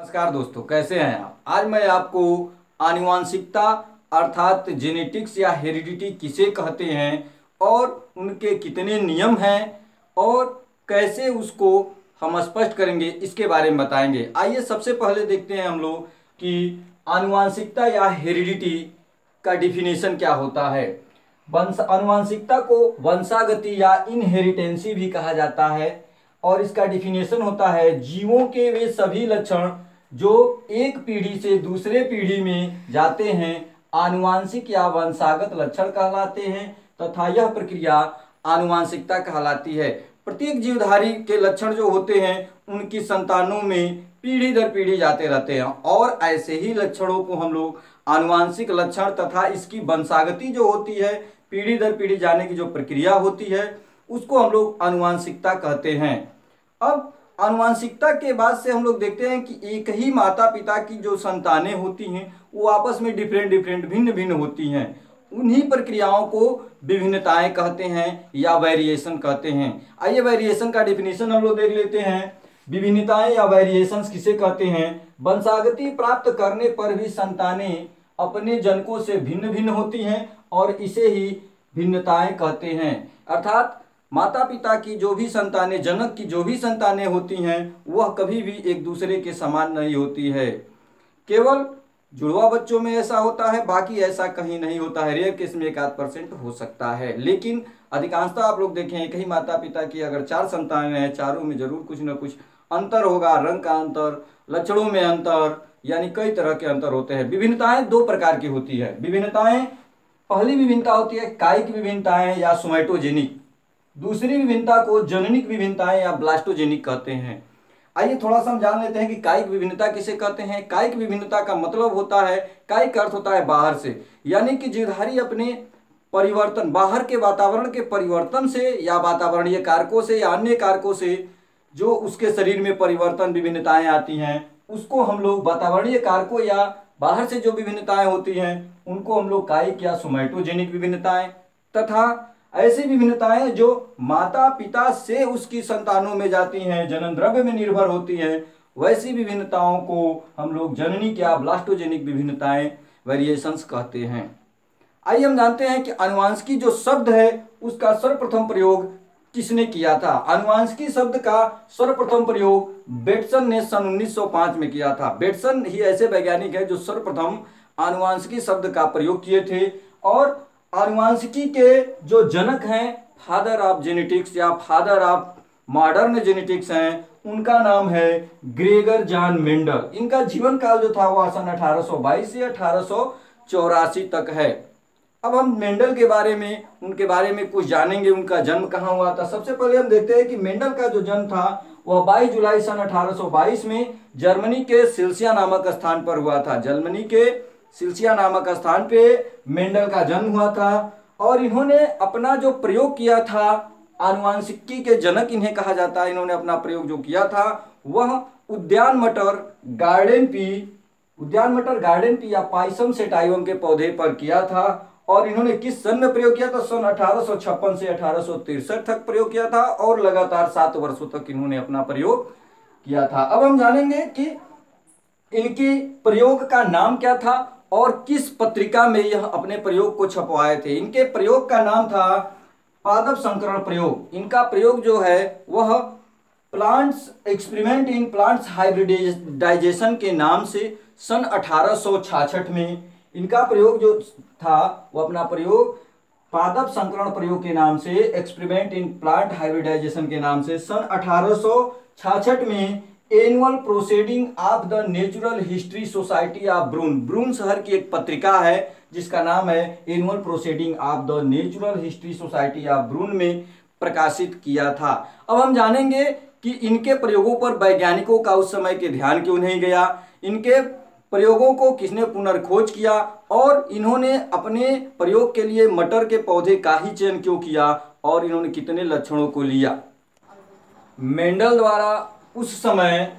नमस्कार दोस्तों, कैसे हैं आप। आज मैं आपको आनुवांशिकता अर्थात जेनेटिक्स या हेरिडिटी किसे कहते हैं और उनके कितने नियम हैं और कैसे उसको हम स्पष्ट करेंगे, इसके बारे में बताएंगे। आइए सबसे पहले देखते हैं हम लोग कि आनुवांशिकता या हेरिडिटी का डिफिनेशन क्या होता है। आनुवांशिकता को वंशागति या इनहेरिटेंसी भी कहा जाता है और इसका डिफिनेशन होता है जीवों के वे सभी लक्षण जो एक पीढ़ी से दूसरे पीढ़ी में जाते हैं आनुवांशिक या वंशागत लक्षण कहलाते हैं तथा यह प्रक्रिया आनुवांशिकता कहलाती है। प्रत्येक जीवधारी के लक्षण जो होते हैं उनकी संतानों में पीढ़ी दर पीढ़ी जाते रहते हैं और ऐसे ही लक्षणों को हम लोग आनुवांशिक लक्षण तथा इसकी वंशागति जो होती है पीढ़ी दर पीढ़ी जाने की जो प्रक्रिया होती है उसको हम लोग आनुवांशिकता कहते हैं। अब आनुवांशिकता के बाद से हम लोग देखते हैं कि एक ही माता पिता की जो संतानें होती हैं वो आपस में डिफरेंट भिन्न भिन्न होती हैं। उन्हीं प्रक्रियाओं को विभिन्नताएं कहते हैं या वेरिएशन कहते हैं। आइए वेरिएशन का डिफिनेशन हम लोग देख लेते हैं। विभिन्नताएं या वेरिएशंस किसे कहते हैं। वंशागति प्राप्त करने पर भी संतानें अपने जनकों से भिन्न भिन्न होती हैं और इसे ही भिन्नताएं कहते हैं। अर्थात माता पिता की जो भी संतानें, जनक की जो भी संतानें होती हैं वह कभी भी एक दूसरे के समान नहीं होती है। केवल जुड़वा बच्चों में ऐसा होता है, बाकी ऐसा कहीं नहीं होता है। रेयर केस में 1-8% हो सकता है, लेकिन अधिकांशतः आप लोग देखें एक ही माता पिता की अगर 4 संतानें हैं, चारों में जरूर कुछ ना कुछ अंतर होगा। रंग का अंतर, लक्षणों में अंतर, यानी कई तरह के अंतर होते हैं। विभिन्नताएं 2 प्रकार की होती है। विभिन्नताएं, पहली विभिन्नता होती है कायिक विभिन्नताएं या सोमैटोजेनिक। दूसरी विभिन्नता को जननिक विभिन्नताएं या ब्लास्टोजेनिक कहते हैं। आइए थोड़ा सा हम जान लेते हैं कि कायिक विभिन्नता किसे कहते हैं। कायिक विभिन्नता का मतलब होता है, कायिक अर्थ होता है बाहर से, यानी कि जीवधारी अपने परिवर्तन, बाहर के वातावरण के परिवर्तन से या वातावरणीय कारकों से या अन्य कारकों से जो उसके शरीर में परिवर्तन विभिन्नताएं आती हैं उसको हम लोग वातावरणीय कारकों या बाहर से जो विभिन्नताएं होती हैं उनको हम लोग कायिक या सोमैटोजेनिक विभिन्नताएं, तथा ऐसी विभिन्नताएं जो माता पिता से उसकी संतानों में जाती हैं, जनन द्रव्य में निर्भर होती हैं, वैसी विभिन्नताओं को हम लोग जननिक या ब्लास्टोजेनिक विभिन्नताएं, वेरिएशंस कहते हैं। आइए हम जानते हैं कि आनुवांशिकी जो शब्द है उसका सर्वप्रथम प्रयोग किसने किया था। आनुवांशिकी शब्द का सर्वप्रथम प्रयोग बेटसन ने सन 1905 में किया था। बेटसन ही ऐसे वैज्ञानिक है जो सर्वप्रथम आनुवांशिकी शब्द का प्रयोग किए थे और आनुवांशिकी के जो जनक हैं, फादर ऑफ जेनेटिक्स या फादर ऑफ मॉडर्न जेनेटिक्स हैं, उनका नाम है ग्रेगर जॉन मेंडल। इनका जीवन काल जो था वह सन 1822 से 1884 तक है। अब हम मेंडल के बारे में, उनके बारे में कुछ जानेंगे। उनका जन्म कहाँ हुआ था। सबसे पहले हम देखते हैं कि मेंडल का जो जन्म था वह 22 जुलाई सन 1822 में जर्मनी के सिल्सिया नामक स्थान पर हुआ था। जर्मनी के सिल्सिया नामक स्थान पे मेंडल का जन्म हुआ था और इन्होंने अपना जो प्रयोग किया था, आनुवांशिकी के जनक इन्हें कहा जाता है। इन्होंने अपना प्रयोग जो किया था वह उद्यान मटर गार्डन पी या पाइसम सेटाइवम के पौधे पर किया था और इन्होंने किस सन में प्रयोग किया था। सन 1856 से 1863 तक प्रयोग किया था और लगातार 7 वर्षों तक इन्होंने अपना प्रयोग किया था। अब हम जानेंगे कि इनके प्रयोग का नाम क्या था और किस पत्रिका में यह अपने प्रयोग को छपवाए थे। इनके प्रयोग का नाम था पादप संकरण प्रयोग। इनका प्रयोग जो है वह plants experiment in plants hybridisation के नाम से सन 1866 में इनका प्रयोग जो था वह अपना प्रयोग पादप संकरण प्रयोग के नाम से, एक्सपेरिमेंट इन प्लांट हाइब्रिडाइजेशन के नाम से सन 1866 में annual proceeding of the natural history society of Brunn शहर की एक पत्रिका है जिसका नाम है annual proceeding of the natural history society of Brunn में प्रकाशित किया था। अब हम जानेंगे कि इनके प्रयोगों पर वैज्ञानिकों का उस समय के ध्यान क्यों नहीं गया, इनके प्रयोगों को किसने पुनर्खोज किया और इन्होंने अपने प्रयोग के लिए मटर के पौधे का ही चयन क्यों किया और इन्होंने कितने लक्षणों को लिया। मेंडल द्वारा उस समय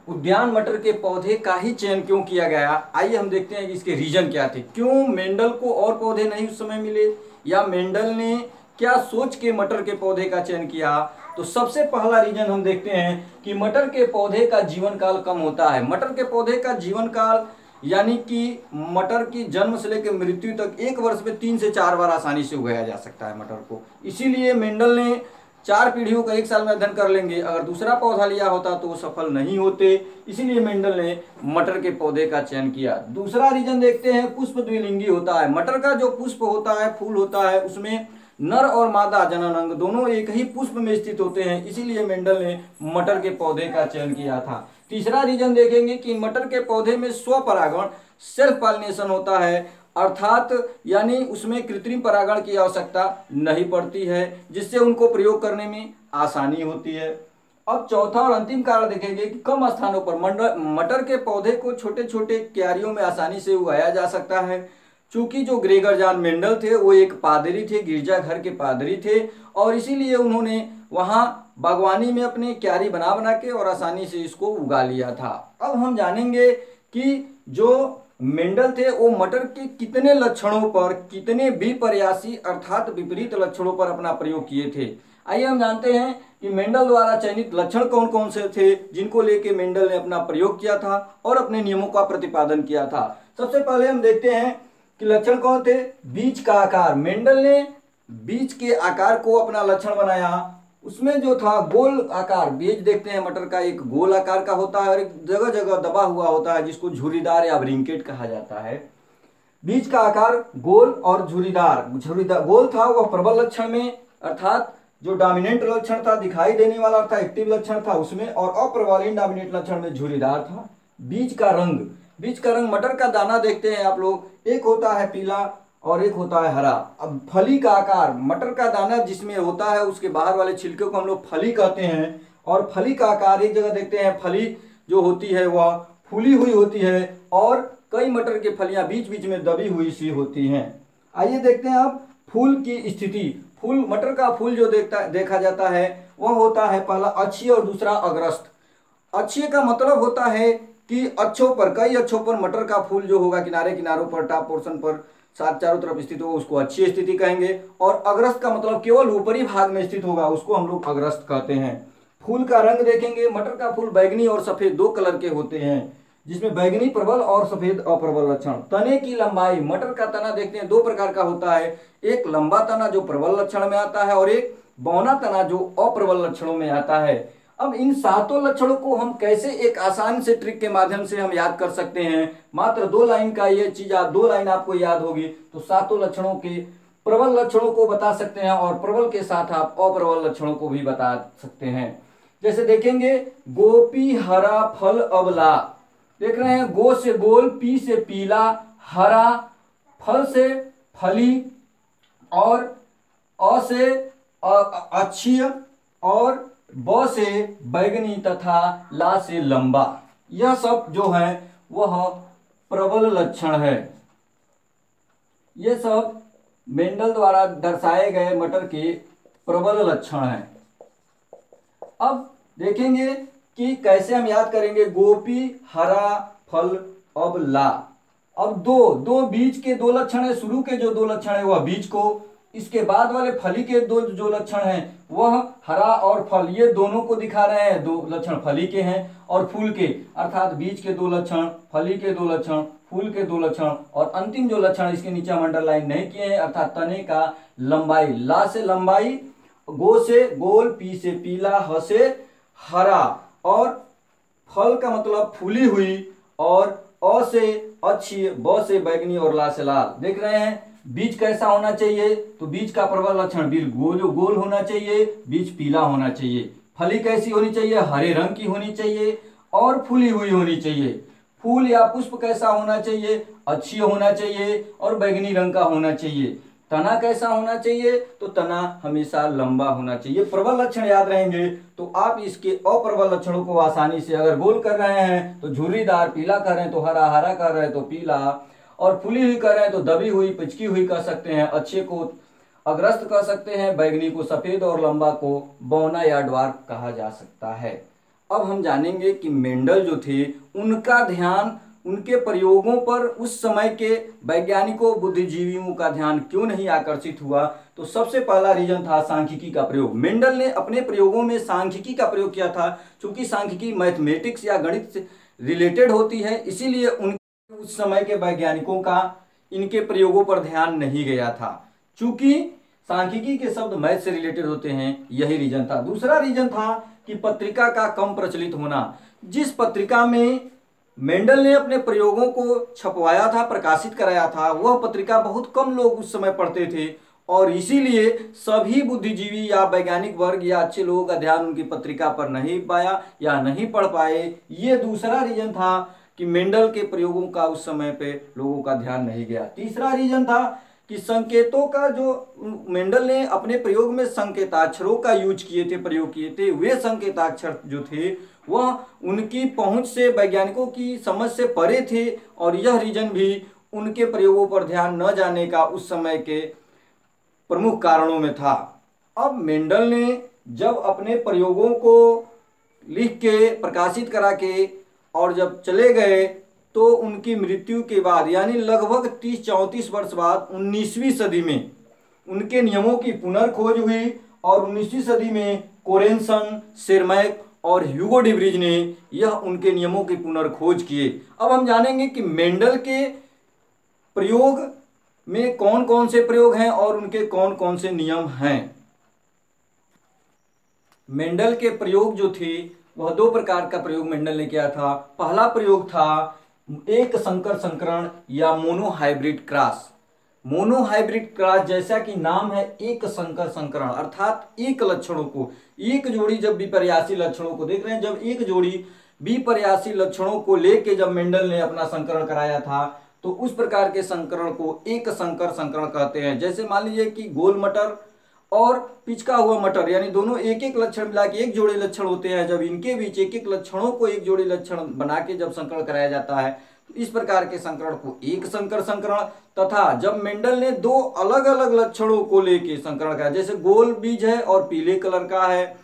उद्यान मटर के पौधे का ही चयन क्यों किया गया। आइए हम देखते हैं कि इसके रीजन क्या थे। क्यों मेंडल को और पौधे नहीं उस समय मिले, या मेंडल ने क्या सोच के मटर के पौधे का चयन किया। तो सबसे पहला रीजन हम देखते हैं कि मटर के पौधे का जीवन काल कम होता है। मटर के पौधे का जीवन काल यानी कि मटर की जन्म से लेकर मृत्यु तक 1 वर्ष में 3 से 4 बार आसानी से उगाया जा सकता है मटर को। इसीलिए मेंडल ने 4 पीढ़ियों का 1 साल में अध्ययन कर लेंगे, अगर दूसरा पौधा लिया होता तो वो सफल नहीं होते। इसीलिए मेंडल ने मटर के पौधे का चयन किया। दूसरा रीजन देखते हैं, पुष्प द्विलिंगी होता है। मटर का जो पुष्प होता है, फूल होता है, उसमें नर और मादा जनन अंग दोनों एक ही पुष्प में स्थित होते हैं। इसीलिए मेंडल ने मटर के पौधे का चयन किया था। तीसरा रीजन देखेंगे कि मटर के पौधे में स्वपरागण सेल्फ पॉलिनेशन होता है, अर्थात यानी उसमें कृत्रिम परागण की आवश्यकता नहीं पड़ती है, जिससे उनको प्रयोग करने में आसानी होती है। अब चौथा और अंतिम कारण देखेंगे कि कम स्थानों पर मटर के पौधे को छोटे छोटे क्यारियों में आसानी से उगाया जा सकता है। चूंकि जो ग्रेगर जॉन मेंडल थे वो एक पादरी थे, गिरजाघर के पादरी थे, और इसीलिए उन्होंने वहाँ बागवानी में अपने क्यारी बना बना के और आसानी से इसको उगा लिया था। अब हम जानेंगे कि जो मेंडल थे वो मटर के कितने लक्षणों पर, कितने विपर्यासी अर्थात विपरीत लक्षणों पर अपना प्रयोग किए थे। आइए हम जानते हैं कि मेंडल द्वारा चयनित लक्षण कौन कौन से थे जिनको लेके मेंडल ने अपना प्रयोग किया था और अपने नियमों का प्रतिपादन किया था। सबसे पहले हम देखते हैं कि लक्षण कौन थे। बीज का आकार, मेंडल ने बीज के आकार को अपना लक्षण बनाया। उसमें जो था गोल आकार, बीज देखते हैं मटर का एक गोल आकार का होता है और एक जगह जगह दबा हुआ होता है जिसको झुर्रीदार या ब्रिंकेट कहा जाता है। बीज का आकार गोल और झुर्रीदार गोल था वह प्रबल लक्षण में, अर्थात जो डोमिनेंट लक्षण था, दिखाई देने वाला था, एक्टिव लक्षण था उसमें, और अप्रबल इनडोमिनेंट लक्षण में झुर्रीदार था। बीज का रंग मटर का दाना देखते हैं आप लोग, एक होता है पीला और एक होता है हरा। अब फली का आकार, मटर का दाना जिसमें होता है उसके बाहर वाले छिलके को हम लोग फली कहते हैं, और फली का आकार एक जगह देखते हैं फली जो होती है वह फूली हुई होती है, और कई मटर की फलियां बीच बीच में दबी हुई सी होती हैं। आइए देखते हैं अब फूल की स्थिति। मटर का फूल जो देखा जाता है वह होता है पहला अक्षीय और दूसरा अग्रस्त। अक्षीय का मतलब होता है कि अक्षों पर, कई अक्षों पर मटर का फूल जो होगा किनारे किनारों पर, टॉप पोर्शन पर साथ चारों तरफ स्थित होगा उसको अक्षीय स्थिति कहेंगे। और अग्रस्त का मतलब केवल ऊपरी भाग में स्थित होगा उसको हम लोग अग्रस्त कहते हैं। फूल का रंग देखेंगे, मटर का फूल बैगनी और सफेद 2 कलर के होते हैं, जिसमें बैगनी प्रबल और सफेद अप्रबल लक्षण। तने की लंबाई, मटर का तना देखते हैं 2 प्रकार का होता है, एक लंबा तना जो प्रबल लक्षण में आता है और एक बौना तना जो अप्रबल लक्षणों में आता है। अब इन 7 लक्षणों को हम कैसे एक आसान से ट्रिक के माध्यम से हम याद कर सकते हैं। मात्र 2 लाइन का ये चीज 2 लाइन आपको याद होगी तो 7 लक्षणों के प्रबल लक्षणों को बता सकते हैं और प्रबल के साथ आप अप्रबल लक्षणों को भी बता सकते हैं। जैसे देखेंगे गोपी हरा फल अबला, देख रहे हैं, गो से गोल, पी से पीला, हरा, फल से फली, और अ से अक्षीय, और ब से बैगनी तथा ला से लंबा। यह सब जो है वह प्रबल लक्षण है। ये सब मेंडल द्वारा दर्शाए गए मटर के प्रबल लक्षण हैं। अब देखेंगे कि कैसे हम याद करेंगे। गोपी हरा फल अब ला, अब दो बीज के 2 लक्षण है, शुरू के जो 2 लक्षण है वह बीज को, इसके बाद वाले फली के 2 जो लक्षण हैं वह हरा और फल, ये दोनों को दिखा रहे हैं। 2 लक्षण फली के हैं और फूल के, अर्थात बीज के 2 लक्षण, फली के 2 लक्षण, फूल के 2 लक्षण, और अंतिम जो लक्षण इसके नीचे हम अंडरलाइन नहीं किए हैं, अर्थात तने का लंबाई, ला से लंबाई, गो से गोल, पी से पीला, ह से हरा, और फल का मतलब फूली हुई, और अ से अक्षीय, ब से बैगनी और ला से लाल। देख रहे हैं बीज कैसा होना चाहिए, तो बीज का प्रबल लक्षण बीज गोल होना चाहिए, बीज पीला होना चाहिए। फली कैसी होनी चाहिए, हरे रंग की होनी चाहिए और फूली हुई होनी चाहिए। फूल या पुष्प कैसा होना चाहिए, अक्षीय होना चाहिए और बैगनी रंग का होना चाहिए। तना कैसा होना चाहिए, तो तना हमेशा लंबा होना चाहिए। प्रबल लक्षण याद रहेंगे तो आप इसके अप्रबल लक्षणों को आसानी से, अगर गोल कर रहे हैं तो झुर्रीदार, पीला कर रहे हैं तो हरा, हरा कर रहे हैं तो पीला, और फूली हुई कर रहे हैं तो दबी हुई, पिचकी हुई कह सकते हैं, अच्छे को अग्रस्त कह सकते हैं, बैगनी को सफेद और लंबा को बौना या ड्वार्फ कहा जा सकता है। अब हम जानेंगे कि मेंडल जो थे उनका ध्यान उनके प्रयोगों पर उस समय के वैज्ञानिकों बुद्धिजीवियों का ध्यान क्यों नहीं आकर्षित हुआ? तो सबसे पहला रीजन था सांख्यिकी का प्रयोग। मेंडल ने अपने प्रयोगों में सांख्यिकी का प्रयोग किया था। चूंकि सांख्यिकी मैथमेटिक्स या गणित से रिलेटेड होती है, इसीलिए उस समय के वैज्ञानिकों का इनके प्रयोगों पर ध्यान नहीं गया था। चूंकि सांख्यिकी के शब्द मैथ से रिलेटेड होते हैं, यही रीजन था। दूसरा रीजन था कि पत्रिका का कम प्रचलित होना। जिस पत्रिका में मेंडल ने अपने प्रयोगों को छपवाया था, प्रकाशित कराया था, वह पत्रिका बहुत कम लोग उस समय पढ़ते थे और इसीलिए सभी बुद्धिजीवी या वैज्ञानिक वर्ग या अच्छे लोगों का ध्यान उनकी पत्रिका पर नहीं पाया या नहीं पढ़ पाए। ये दूसरा रीजन था कि मेंडल के प्रयोगों का उस समय पे लोगों का ध्यान नहीं गया। तीसरा रीजन था कि संकेतों का जो मेंडल ने अपने प्रयोग में संकेताक्षरों का यूज किए थे, प्रयोग किए थे, वे संकेताक्षर जो थे वह उनकी पहुंच से, वैज्ञानिकों की समझ से परे थे और यह रीजन भी उनके प्रयोगों पर ध्यान न जाने का उस समय के प्रमुख कारणों में था। अब मेंडल ने जब अपने प्रयोगों को लिख के, प्रकाशित करा के और जब चले गए तो उनकी मृत्यु के बाद यानी लगभग 30-34 वर्ष बाद 19वीं सदी में उनके नियमों की पुनर्खोज हुई और 19वीं सदी में कोरेनसन, शेरमैक और ह्यूगो डिब्रीज ने यह उनके नियमों की पुनर्खोज किए। अब हम जानेंगे कि मेंडल के प्रयोग में कौन कौन से प्रयोग हैं और उनके कौन कौन से नियम हैं। मेंडल के प्रयोग जो थे वह दो प्रकार का प्रयोग मेंडल ने किया था। पहला प्रयोग था एक संकर संकरण या मोनोहाइब्रिड क्रॉस। मोनोहाइब्रिड क्रॉस जैसा कि नाम है, एक संकर संकरण अर्थात एक लक्षणों को, एक जोड़ी जब विपर्यासी लक्षणों को देख रहे हैं, जब एक जोड़ी विपर्यासी लक्षणों को लेके जब मेंडल ने अपना संकरण कराया था तो उस प्रकार के संकरण को एक संकर संकरण कहते हैं। जैसे मान लीजिए कि गोल मटर और पिचका हुआ मटर यानी दोनों एक एक लक्षण मिला के एक जोड़ी लक्षण होते हैं, जब इनके बीच एक एक लक्षणों को एक जोड़ी लक्षण बना के जब संकरण कराया जाता है तो इस प्रकार के संकरण को एक संकर संकरण। तथा जब मेंडल ने दो अलग अलग लक्षणों को लेके संकरण कराया, जैसे गोल बीज है और पीले कलर का है,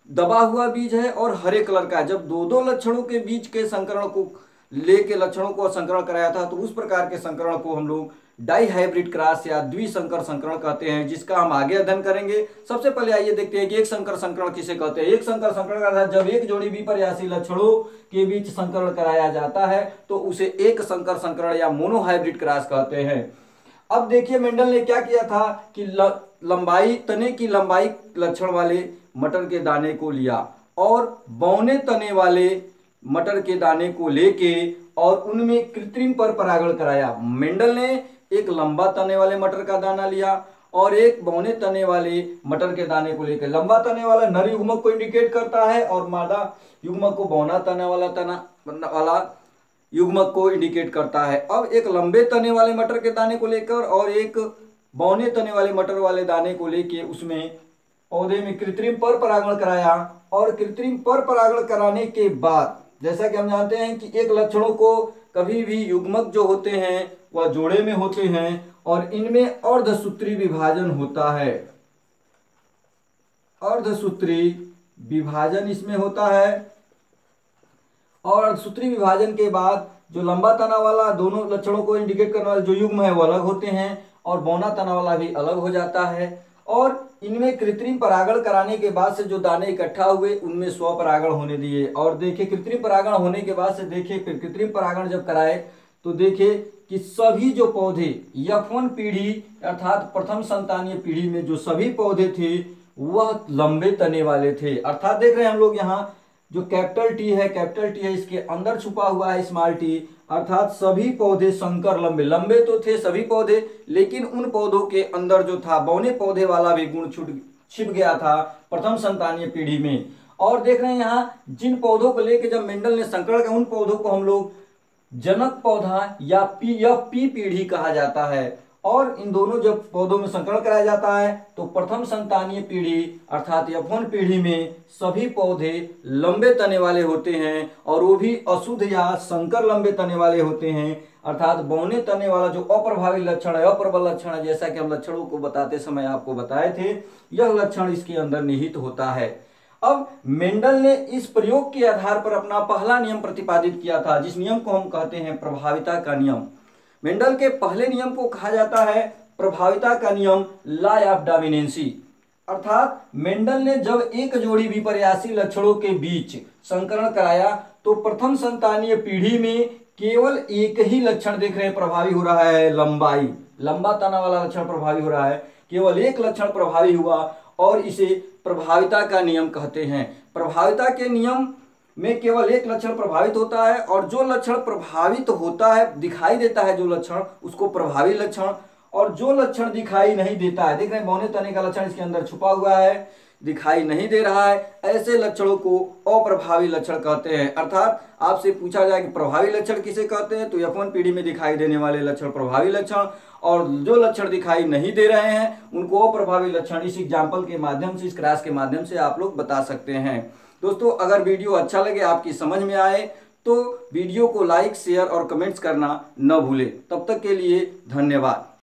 दबा हुआ बीज है और हरे कलर का है, जब दो दो लक्षणों के बीच के संकरण को लेके लक्षणों को संकरण कराया था तो उस प्रकार के संकरण को हम लोग डाइहाइब्रिड क्रॉस या द्विसंकर संकरण कहते हैं, जिसका हम आगे अध्ययन करेंगे। सबसे पहले आइए देखते हैं कि एक संकर संकरण किसे कहते हैं। एक संकर संकरण का अर्थ जब एक जोड़ी विपर्यासी लक्षणों के बीच संकरण कराया जाता है तो उसे एक संकर संकरण या मोनोहाइब्रिड क्रॉस कहते हैं। अब देखिए मेंडल ने क्या किया था कि लंबाई, तने की लंबाई लक्षण वाले मटर के दाने को लिया और बौने तने वाले मटर के दाने को लेके और उनमें कृत्रिम पर परागण कराया। मेंडल ने एक लंबा तने वाले मटर का दाना लिया और एक बौने तने वाले मटर के दाने को लेकर, लंबा तने वाला नर युग्मक को इंडिकेट करता है और मादा युग्मक को बौना तने वाला युग्मक को इंडिकेट करता है। अब एक लंबे तने वाले मटर के दाने को लेकर और एक बौने तने वाले मटर वाले दाने को लेके उसमें पौधे में कृत्रिम पर परागण कराया और कृत्रिम पर परागण कराने के बाद जैसा कि हम जानते हैं कि एक लक्षणों को कभी भी युग्मक जो होते हैं वह जोड़े में होते हैं और इनमें अर्धसूत्री विभाजन होता है। अर्धसूत्री विभाजन इसमें होता है और अर्धसूत्री विभाजन के बाद जो लंबा तना वाला दोनों लक्षणों को इंडिकेट करने वाले जो युग्म है वो अलग होते हैं और बौना तना वाला भी अलग हो जाता है। और इनमें कृत्रिम परागण कराने के बाद से जो दाने इकट्ठा हुए उनमें स्वपरागण होने दिए और देखिए कृत्रिम परागण होने के बाद से देखिए फिर कृत्रिम परागण जब कराए तो देखिए कि सभी जो पौधे F1 पीढ़ी अर्थात प्रथम संतानीय पीढ़ी में जो सभी पौधे थे वह लंबे तने वाले थे। अर्थात देख रहे हैं हम लोग यहाँ जो कैपिटल टी है इसके अंदर छुपा हुआ है स्मॉल टी, अर्थात सभी पौधे संकर लंबे लंबे तो थे सभी पौधे, लेकिन उन पौधों के अंदर जो था बौने पौधे वाला भी गुण छिप गया था प्रथम संतानीय पीढ़ी में। और देख रहे हैं यहाँ जिन पौधों को लेकर जब मेंडल ने संकरण किया उन पौधों को हम लोग जनक पौधा या पी पीढ़ी कहा जाता है। और इन दोनों जब पौधों में संकरण कराया जाता है तो प्रथम संतानीय पीढ़ी अर्थात F1 पीढ़ी में सभी पौधे लंबे तने वाले होते हैं और वो भी अशुद्ध या संकर लंबे तने वाले होते हैं। अर्थात बौने तने वाला जो अप्रभावी लक्षण है, अप्रबल लक्षण है, जैसा कि हम लक्षणों को बताते समय आपको बताए थे, यह लक्षण इसके अंदर निहित होता है। अब मेंडल ने इस प्रयोग के आधार पर अपना पहला नियम प्रतिपादित किया था, जिस नियम को हम कहते हैं प्रभाविता का नियम। मेंडल के पहले नियम को कहा जाता है प्रभाविता का नियम, लॉ ऑफ डोमिनेंसी। अर्थात मेंडल ने जब एक जोड़ी विपर्यासी लक्षणों के बीच संकरण कराया तो प्रथम संतानीय पीढ़ी में केवल एक ही लक्षण देख रहे प्रभावी हो रहा है, लंबाई, लंबा तना वाला लक्षण प्रभावी हो रहा है, केवल एक लक्षण प्रभावी हुआ और इसे प्रभाविता का नियम कहते हैं। प्रभाविता के नियम में केवल एक लक्षण प्रभावित होता है और जो लक्षण प्रभावित होता है, दिखाई देता है जो लक्षण, उसको प्रभावी लक्षण, और जो लक्षण दिखाई नहीं देता है, देख रहे हैं बौने तने का लक्षण इसके अंदर छुपा हुआ है, दिखाई नहीं दे रहा है, ऐसे लक्षणों को अप्रभावी लक्षण कहते हैं। अर्थात आपसे पूछा जाए कि प्रभावी लक्षण किसे कहते हैं, तो F1 पीढ़ी में दिखाई देने वाले लक्षण प्रभावी लक्षण, और जो लक्षण दिखाई नहीं दे रहे हैं उनको अप्रभावी लक्षण। इस एग्जाम्पल के माध्यम से, इस क्लास के माध्यम से आप लोग बता सकते हैं। दोस्तों, अगर वीडियो अच्छा लगे, आपकी समझ में आए, तो वीडियो को लाइक, शेयर और कमेंट्स करना न भूलें। तब तक के लिए धन्यवाद।